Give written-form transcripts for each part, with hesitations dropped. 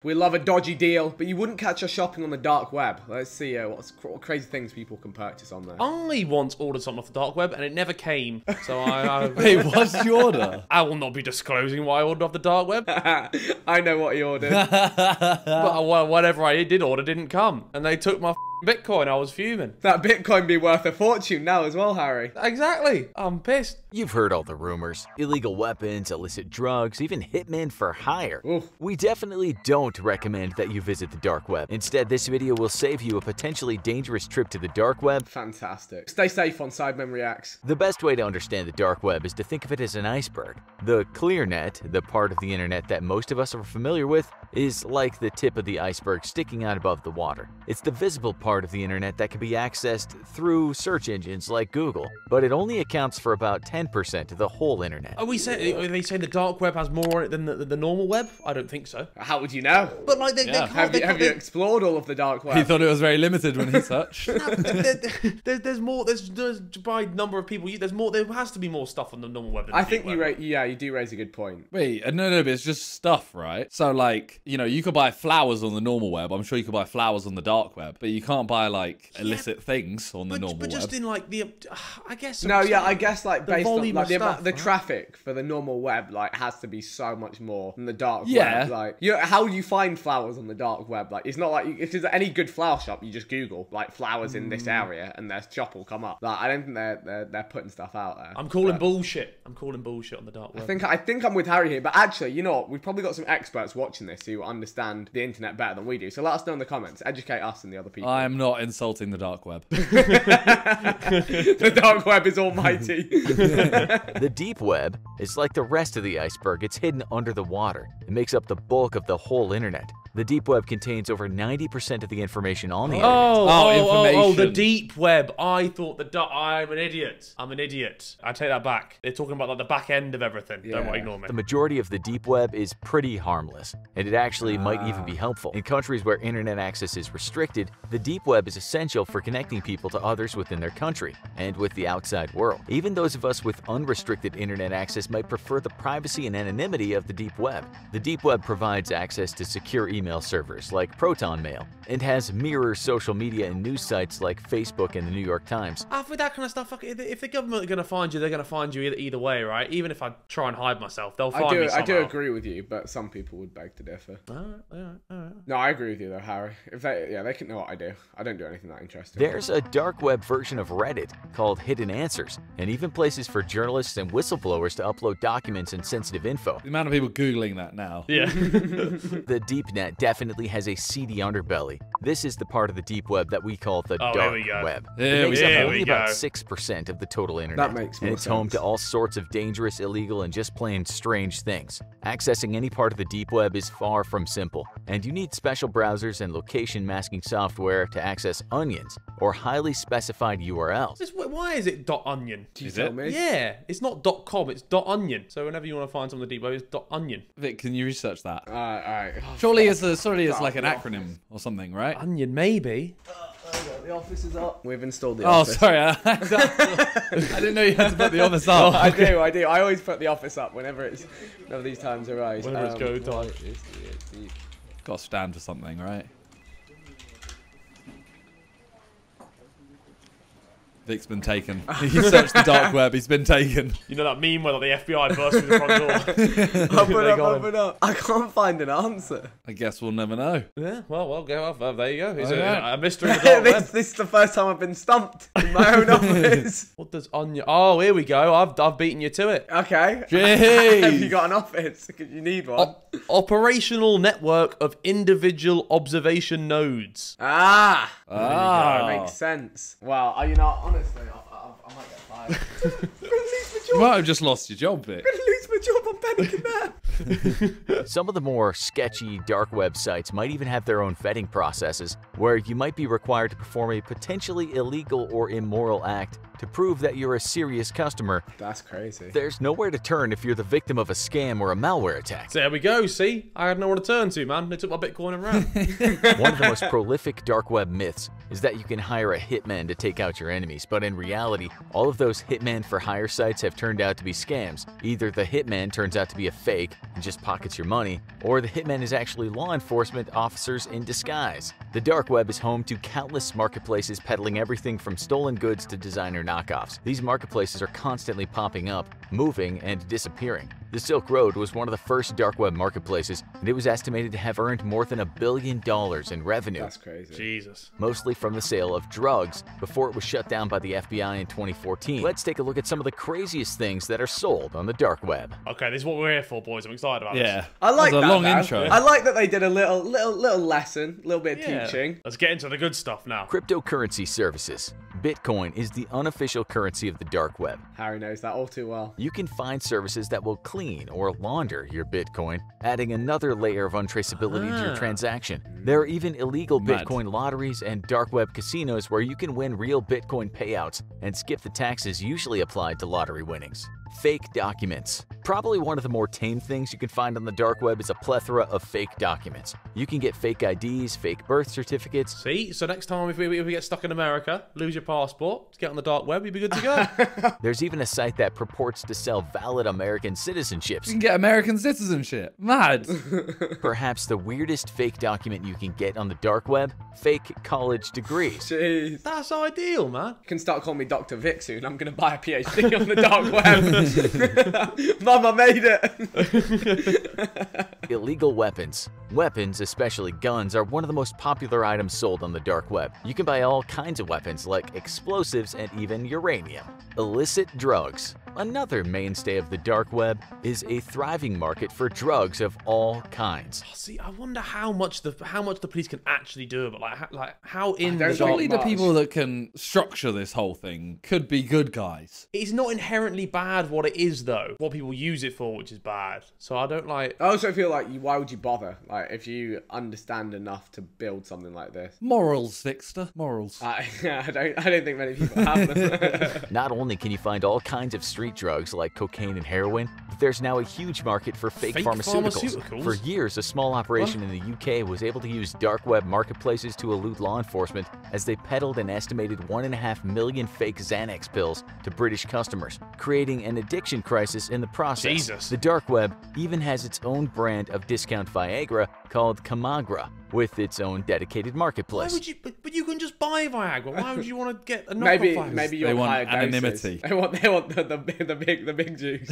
We love a dodgy deal, but you wouldn't catch us shopping on the dark web. Let's see what crazy things people can purchase on there. I once ordered something off the dark web and it never came. So Wait, what's the order? I will not be disclosing what I ordered off the dark web. I know what he ordered. But whatever I did order didn't come. And they took my Bitcoin. I was fuming. That Bitcoin be worth a fortune now as well, Harry. Exactly. I'm pissed. You've heard all the rumors. Illegal weapons, illicit drugs, even hitmen for hire. Oof. We definitely don't recommend that you visit the dark web. Instead, this video will save you a potentially dangerous trip to the dark web. Fantastic. Stay safe on Sidemen Reacts. The best way to understand the dark web is to think of it as an iceberg. The clear net, the part of the internet that most of us are familiar with, is like the tip of the iceberg sticking out above the water. It's the visible part of the internet that can be accessed through search engines like Google, but it only accounts for about 10% of the whole internet. Are they saying the dark web has more on it than the normal web? I don't think so. How would you know? But like, they can't. Have you explored all of the dark web? He thought it was very limited when he searched. There's more. There's by number of people. There's more. There has to be more stuff on the normal web. Than I the think deep you web. you do raise a good point. Wait, no, but it's just stuff, right? So, like, you know, you could buy flowers on the normal web. I'm sure you could buy flowers on the dark web, but you can't buy, like, illicit things on the normal but just web. in, like, the... I guess... No, yeah, I guess, like, the based on volume like, of the stuff, the right? traffic for the normal web, like, has to be so much more than the dark Yeah. web. Like, how do you find flowers on the dark web? Like, it's not like, if there's any good flower shop, you just Google, like, flowers in this area, and their shop will come up. Like, I don't think they're putting stuff out there. I'm calling bullshit. I'm calling bullshit on the dark web. I think I'm with Harry here, but actually, you know what? We've probably got some experts watching this who understand the internet better than we do. So let us know in the comments. Educate us and the other people. I am not insulting the dark web. The dark web is almighty. The deep web is like the rest of the iceberg. It's hidden under the water. It makes up the bulk of the whole internet. The deep web contains over 90% of the information on the internet. Oh, the information. deep web. I thought the dark... I'm an idiot. I'm an idiot. I take that back. They're talking about, like, the back end of everything. Yeah. Don't ignore me. The majority of the deep web is pretty harmless, and it actually might even be helpful. In countries where internet access is restricted, the deep web is essential for connecting people to others within their country and with the outside world. Even those of us with unrestricted internet access might prefer the privacy and anonymity of the deep web. The deep web provides access to secure email servers like Proton Mail and has mirror social media and news sites like Facebook and the New York Times. With that kind of stuff, if the government are going to find you, they're going to find you either way, right? Even if I try and hide myself, they'll find me somehow. I do agree with you, but some people would beg to differ. All right. No, I agree with you though, Harry. If they can know what I do. I don't do anything that interesting. There's a dark web version of Reddit called Hidden Answers, and even places for journalists and whistleblowers to upload documents and sensitive info. The amount of people Googling that now. Yeah. The deep net definitely has a seedy underbelly. This is the part of the deep web that we call the dark web. Here It makes we up go. only about 6% of the total internet. That makes and more it's home sense. to all sorts of dangerous, illegal, and just plain strange things. Accessing any part of the deep web is far from simple, and you need special browsers and location masking software to access onions or highly specified URLs. Why is it .onion? You tell me. Yeah, it's not .com, it's .onion. So whenever you want to find something on the deep web, it's .onion. Vic, can you research that? All right. Surely it's like an acronym or something, right? Onion, maybe. The office is up. We've installed the Oh, office. sorry. I didn't know you had to put the office up. I do. I always put the office up whenever these times arise. Whenever it's go time. Got to stand for something, right? Vic's been taken. He searched the dark web. He's been taken. You know that meme where the FBI burst through the front door? Open up. I can't find an answer. I guess we'll never know. Yeah, well, go off. There you go. It's Okay. a mystery of the dark web. This is the first time I've been stumped in my own office. What does onion... Oh, here we go. I've beaten you to it. Okay. Jeez. Have you got an office? Because you need one. Operational network of individual observation nodes. Ah. Ah. Makes sense. Well, you know, honestly, I might get fired. I'm gonna lose my You job. might have just lost your job, Vic. I'm gonna lose my job. I'm panicking now. Some of the more sketchy dark web sites might even have their own vetting processes, where you might be required to perform a potentially illegal or immoral act to prove that you're a serious customer. That's crazy. There's nowhere to turn if you're the victim of a scam or a malware attack. So there we go, see? I had nowhere to turn to, man. They took my Bitcoin and ran. One of the most prolific dark web myths is that you can hire a hitman to take out your enemies, but in reality, all of those hitman for hire sites have turned out to be scams. Either the hitman turns out to be a fake, and just pockets your money, or the hitman is actually law enforcement officers in disguise. The dark web is home to countless marketplaces peddling everything from stolen goods to designer knockoffs. These marketplaces are constantly popping up, moving, and disappearing. The Silk Road was one of the first dark web marketplaces, and it was estimated to have earned more than $1 billion in revenue. That's crazy. Jesus. Mostly from the sale of drugs, before it was shut down by the FBI in 2014. Let's take a look at some of the craziest things that are sold on the dark web. Okay, this is what we're here for, boys. I'm excited about Yeah. this. I like That was that. a long man. intro. I like that they did a little lesson, a little bit of Yeah. teaching. Let's get into the good stuff now. Cryptocurrency services. Bitcoin is the unofficial currency of the dark web. Harry knows that all too well. You can find services that will clean or launder your Bitcoin, adding another layer of untraceability to your transaction. There are even illegal Mad. Bitcoin lotteries and dark web casinos where you can win real Bitcoin payouts and skip the taxes usually applied to lottery winnings. Fake documents. Probably one of the more tame things you can find on the dark web is a plethora of fake documents. You can get fake IDs, fake birth certificates. See? So next time if we get stuck in America, lose your passport, get on the dark web, you'll be good to go. There's even a site that purports to sell valid American citizenships. You can get American citizenship. Mad. Perhaps the weirdest fake document you can get on the dark web? Fake college degrees. Jeez. That's ideal, man. You can start calling me Dr. Vic soon. I'm going to buy a PhD on the dark web. Mama made it. Illegal weapons. Weapons, especially guns, are one of the most popular items sold on the dark web. You can buy all kinds of weapons like explosives and even uranium. Illicit drugs. Another mainstay of the dark web is a thriving market for drugs of all kinds. See, I wonder how much the police can actually do about how in don't the think- dark. Surely the much. people that can structure this whole thing could be good guys. It's not inherently bad what it is though. What people use it for, which is bad. So I don't like. I also feel like, why would you bother? Like, if you understand enough to build something like this. Morals, Vixter. Morals. I don't think many people have them. Not only can you find all kinds of street drugs like cocaine and heroin, but there's now a huge market for fake pharmaceuticals. For years, a small operation in the UK was able to use dark web marketplaces to elude law enforcement as they peddled an estimated 1.5 million fake Xanax pills to British customers, creating an addiction crisis in the process. Jesus. The dark web even has its own brand of discount Viagra called Camagra, with its own dedicated Why marketplace. would you? But you can just buy Viagra. Why would you want to get a knockoff? maybe you They want want higher anonymity. doses. They want the big juice.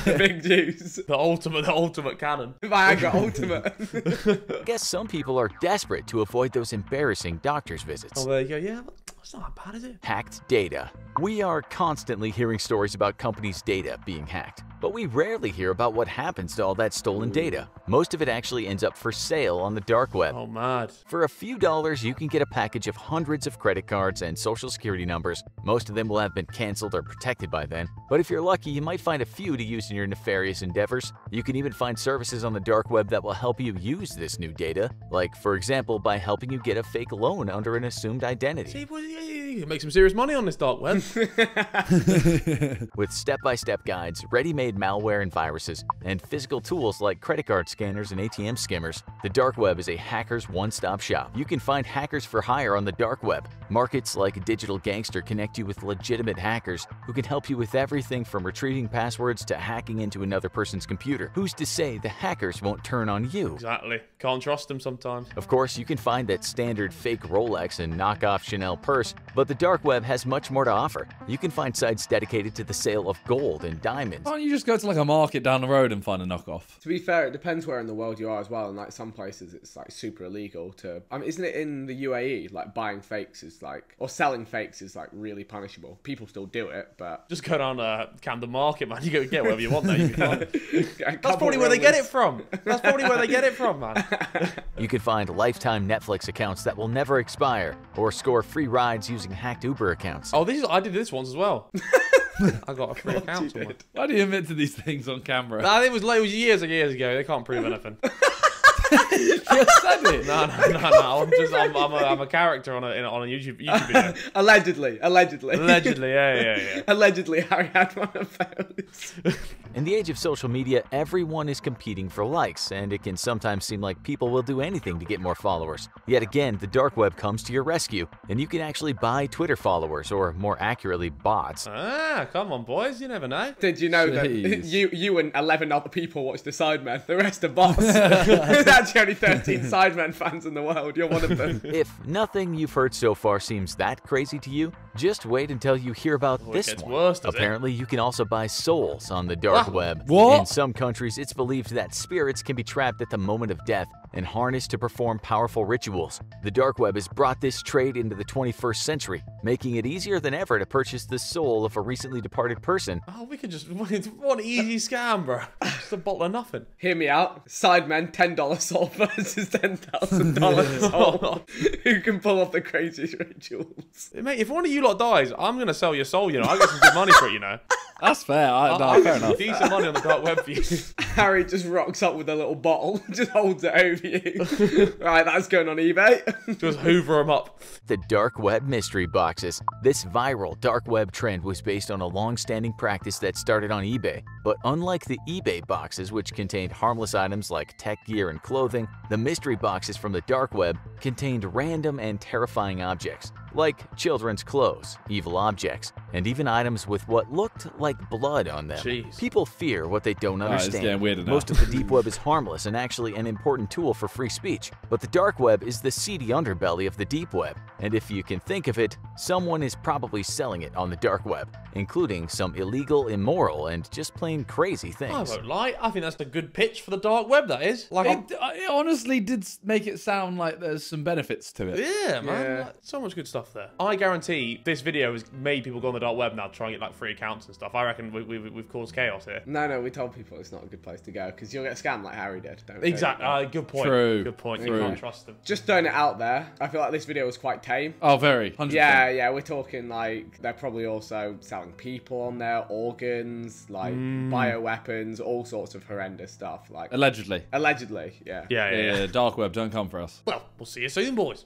The big juice. the ultimate cannon. Viagra Ultimate. I guess some people are desperate to avoid those embarrassing doctor's visits. Oh, there you go. Yeah, it's not that bad, is it? Hacked data. We are constantly hearing stories about companies' data being hacked, but we rarely hear about what happens to all that stolen data. Most of it actually ends up for sale on the dark web. Oh, mad. For a few dollars, you can get a package of hundreds of credit cards and social security numbers. Most of them will have been canceled or protected by then, but if you're lucky, you might find a few to use in your nefarious endeavors. You can even find services on the dark web that will help you use this new data, like, for example, by helping you get a fake loan under an assumed identity. See, well, yeah, you can make some serious money on this dark web. With step-by-step guides, ready-made malware and viruses, and physical tools like credit card scanners and ATM skimmers, the dark web is a hacker's one-stop shop. You can find hackers for hire on the dark web. Markets like Digital Gangster connect you with legitimate hackers who can help you with everything from retrieving passwords to hacking into another person's computer. Who's to say the hackers won't turn on you? Exactly. Can't trust them sometimes. Of course, you can find that standard fake Rolex and knockoff Chanel purse, but the dark web has much more to offer. You can find sites dedicated to the sale of gold and diamonds. Why don't you just go to like a market down the road and find a knockoff? To be fair, it depends where in the world you are as well. And like some places, it's like super illegal to. I mean, isn't it in the UAE? Like buying fakes is like, or selling fakes is like really punishable. People still do it, but Just go down Camden Market, man. You go get whatever you want there. You can find. that's That's probably where they get it from. That's probably where they get it from, man. You can find lifetime Netflix accounts that will never expire, or score free rides using hacked Uber accounts. Oh, I did this once as well. I got a free account somewhere. Why do you admit to these things on camera? Nah, it was years ago. They can't prove anything. You said it. No. I'm a character on a YouTube video. Allegedly. Allegedly, yeah. Allegedly, Harry had one of those. In the age of social media, everyone is competing for likes, and it can sometimes seem like people will do anything to get more followers. Yet again, the dark web comes to your rescue, and you can actually buy Twitter followers, or more accurately, bots. Ah, come on, boys. You never know. Did you know that Jeez. you and 11 other people watch the Sidemen? The rest are bots. There's actually only 13 Sidemen fans in the world. You're one of them. If nothing you've heard so far seems that crazy to you, just wait until you hear about it this gets one. worse, does it? Apparently, you can also buy souls on the dark web. What? In some countries, it's believed that spirits can be trapped at the moment of death and harnessed to perform powerful rituals. The dark web has brought this trade into the 21st century, making it easier than ever to purchase the soul of a recently departed person. Oh, we could just... What an easy scam, bro. Just a bottle of nothing. Hear me out. Sidemen, $10 soul versus $10,000 soul. Who can pull off the craziest rituals? Mate, if one of you lot dies, I'm going to sell your soul, you know. I get some good money for it, you know. That's fair. I'll Fair get some enough. decent money on the dark web for you. Harry just rocks up with a little bottle, just holds it over you. Right, that's going on eBay. Just hoover them up. The dark web mystery boxes. This viral dark web trend was based on a long-standing practice that started on eBay. But unlike the eBay boxes, which contained harmless items like tech gear and clothing, the mystery boxes from the dark web contained random and terrifying objects, like children's clothes, evil objects, and even items with what looked like blood on them. Jeez. People fear what they don't it's understand. getting weirder now. Most of the deep web is harmless and actually an important tool for free speech, but the dark web is the seedy underbelly of the deep web. And if you can think of it, someone is probably selling it on the dark web, including some illegal, immoral, and just plain crazy I things. won't lie. I think that's a good pitch for the dark web, that is. Like, It honestly did make it sound like there's some benefits to it. yeah, man. Yeah. Like, so much good stuff there. I guarantee this video has made people go on the dark web now to try and get like free accounts and stuff. I reckon we've caused chaos here. No, we told people it's not a good place to go because you'll get scammed like Harry did. Don't Exactly. Good point. True. Good point. True. You can't trust them. Just throwing it out there. I feel like this video was quite tame. Oh, very. 100%. Yeah, we're talking like they're probably also selling people on there, organs, like bioweapons, all sorts of horrendous stuff. Like Allegedly. allegedly, yeah. Yeah. Yeah, dark web, don't come for us. Well, we'll see you soon, boys.